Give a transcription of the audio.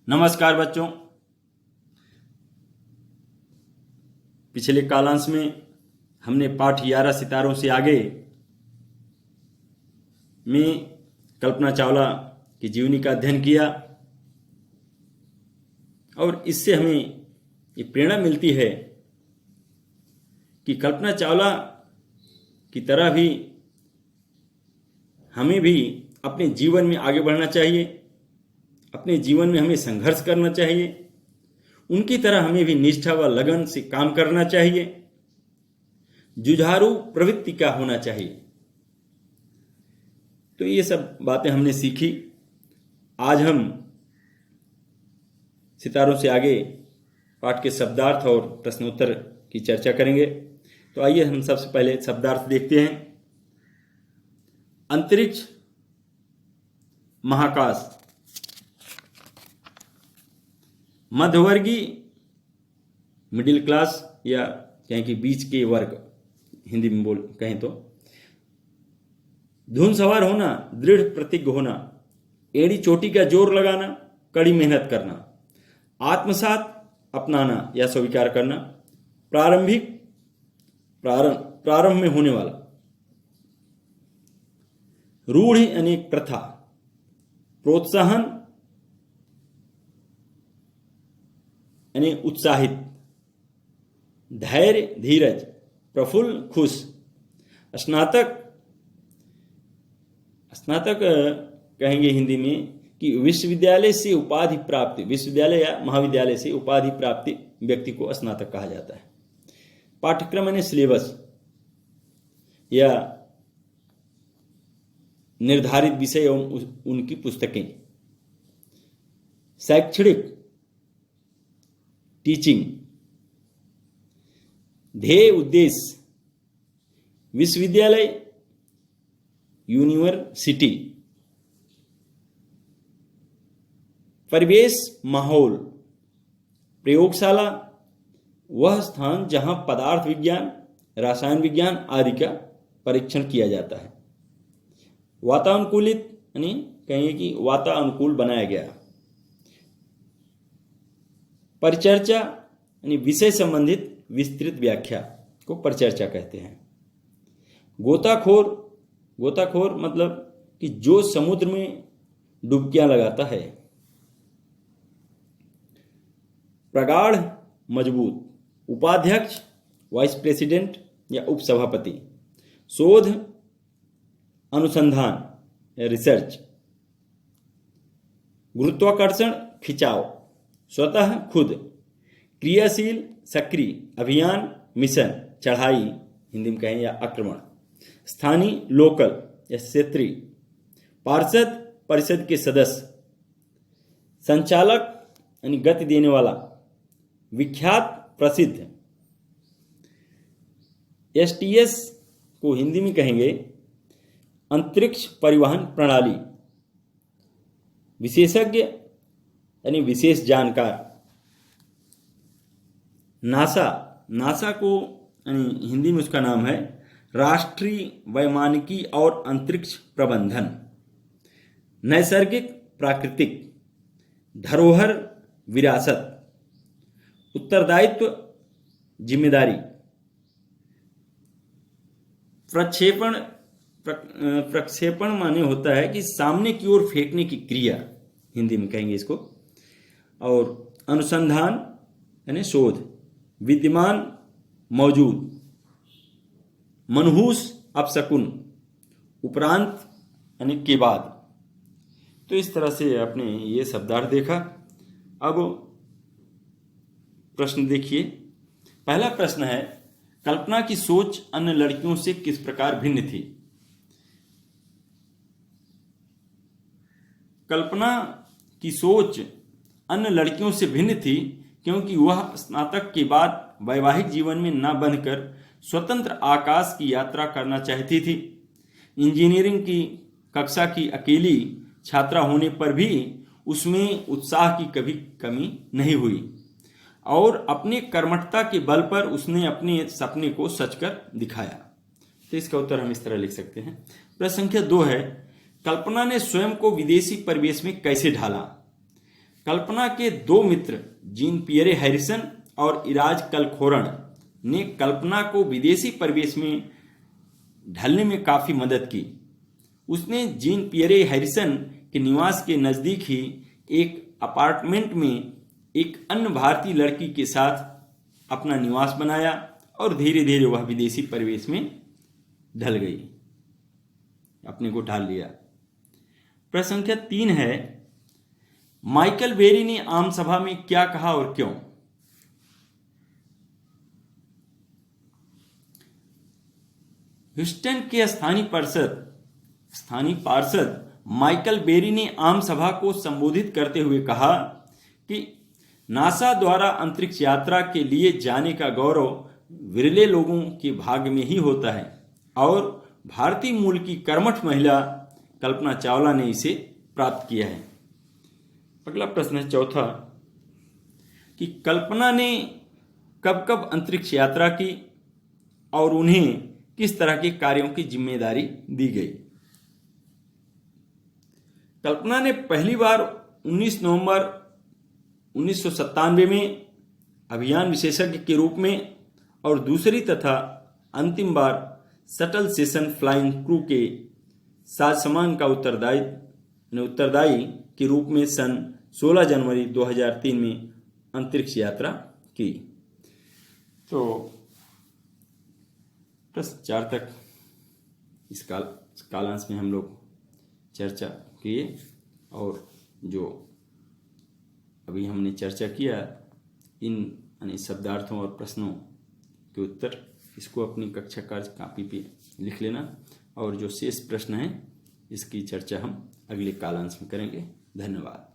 नमस्कार बच्चों। पिछले कालांश में हमने पाठ 11 सितारों से आगे में कल्पना चावला की जीवनी का अध्ययन किया और इससे हमें ये प्रेरणा मिलती है कि कल्पना चावला की तरह भी हमें भी अपने जीवन में आगे बढ़ना चाहिए, अपने जीवन में हमें संघर्ष करना चाहिए, उनकी तरह हमें भी निष्ठा व लगन से काम करना चाहिए, जुझारू प्रवृत्ति का होना चाहिए। तो ये सब बातें हमने सीखी। आज हम सितारों से आगे पाठ के शब्दार्थ और प्रश्नोत्तर की चर्चा करेंगे। तो आइए हम सबसे पहले शब्दार्थ देखते हैं। अंतरिक्ष, महाकाश, मध्यवर्गीय, मिडिल क्लास या कहें कि बीच के वर्ग, हिंदी में कहें तो धुन सवार होना, दृढ़ प्रतिज्ञ होना, एड़ी चोटी का जोर लगाना, कड़ी मेहनत करना, आत्मसात अपनाना या स्वीकार करना, प्रारंभ में होने वाला, रूढ़ यानी प्रथा, प्रोत्साहन यानी उत्साहित, धैर्य धीरज, प्रफुल्ल खुश, स्नातक कहेंगे हिंदी में कि विश्वविद्यालय से उपाधि प्राप्ति, विश्वविद्यालय या महाविद्यालय से उपाधि प्राप्ति व्यक्ति को स्नातक कहा जाता है। पाठ्यक्रम यानी सिलेबस या निर्धारित विषय एवं उनकी पुस्तकें। शैक्षणिक टीचिंग, ध्येय उद्देश्य, विश्वविद्यालय यूनिवर्सिटी, परिवेश माहौल, प्रयोगशाला वह स्थान जहां पदार्थ विज्ञान, रसायन विज्ञान आदि का परीक्षण किया जाता है। वातानुकूलित यानी कहेंगे कि वातानुकूल बनाया गया। परिचर्चा यानी विषय संबंधित विस्तृत व्याख्या को परिचर्चा कहते हैं। गोताखोर मतलब कि जो समुद्र में डुबकियां लगाता है। प्रगाढ़ मजबूत, उपाध्यक्ष वाइस प्रेसिडेंट या उपसभापति, शोध अनुसंधान या रिसर्च, गुरुत्वाकर्षण खिंचाव, स्वतः खुद, क्रियाशील सक्रिय, अभियान मिशन, चढ़ाई हिंदी में कहें या आक्रमण, स्थानीय लोकल या क्षेत्रीय, पार्षद परिषद के सदस्य, संचालक यानी गति देने वाला, विख्यात प्रसिद्ध। STS को हिंदी में कहेंगे अंतरिक्ष परिवहन प्रणाली, विशेषज्ञ यानी विशेष जानकार। नासा को यानी हिंदी में उसका नाम है राष्ट्रीय वैमानिकी और अंतरिक्ष प्रबंधन। नैसर्गिक प्राकृतिक, धरोहर विरासत, उत्तरदायित्व जिम्मेदारी, प्रक्षेपण माने होता है कि सामने की ओर फेंकने की क्रिया, हिंदी में कहेंगे इसको। और अनुसंधान यानी शोध, विद्यमान मौजूद, मनहूस अपशकुन, उपरांत यानी के बाद। तो इस तरह से आपने ये शब्दार्थ देखा। अब प्रश्न देखिए। पहला प्रश्न है, कल्पना की सोच अन्य लड़कियों से किस प्रकार भिन्न थी? कल्पना की सोच अन्य लड़कियों से भिन्न थी क्योंकि वह स्नातक के बाद वैवाहिक जीवन में न बंधकर स्वतंत्र आकाश की यात्रा करना चाहती थी। इंजीनियरिंग की कक्षा की अकेली छात्रा होने पर भी उसमें उत्साह की कभी कमी नहीं हुई और अपने कर्मठता के बल पर उसने अपने सपने को सच कर दिखाया। तो इसका उत्तर हम इस तरह लिख सकते हैं। प्रश्न संख्या 2 है, कल्पना ने स्वयं को विदेशी परिवेश में कैसे ढाला? कल्पना के दो मित्र जीन पियरे हैरिसन और इराज कलखोरण ने कल्पना को विदेशी परिवेश में ढलने में काफी मदद की। उसने जीन पियरे हैरिसन के निवास के नजदीक ही एक अपार्टमेंट में एक अन्य भारतीय लड़की के साथ अपना निवास बनाया और धीरे धीरे वह विदेशी परिवेश में ढल गई, अपने को ढाल लिया। प्रश्न संख्या 3 है, माइकल बेरी ने आम सभा में क्या कहा और क्यों? ह्यूस्टन के स्थानीय पार्षद माइकल बेरी ने आम सभा को संबोधित करते हुए कहा कि नासा द्वारा अंतरिक्ष यात्रा के लिए जाने का गौरव विरले लोगों के भाग्य में ही होता है और भारतीय मूल की कर्मठ महिला कल्पना चावला ने इसे प्राप्त किया है। अगला प्रश्न है चौथा कि कल्पना ने कब कब अंतरिक्ष यात्रा की और उन्हें किस तरह के कार्यों की जिम्मेदारी दी गई? कल्पना ने पहली बार 19 नवंबर 1997 में अभियान विशेषज्ञ के रूप में और दूसरी तथा अंतिम बार शटल सेशन फ्लाइंग क्रू के साजसामान का उत्तरदायी के रूप में सन 16 जनवरी 2003 में अंतरिक्ष यात्रा की। तो प्रश्न 4 तक इस कालांश में हम लोग चर्चा किए और जो अभी हमने चर्चा किया इन शब्दार्थों और प्रश्नों के उत्तर इसको अपनी कक्षा कार्य कॉपी पे लिख लेना और जो शेष प्रश्न हैं इसकी चर्चा हम अगले कालांश में करेंगे। धन्यवाद।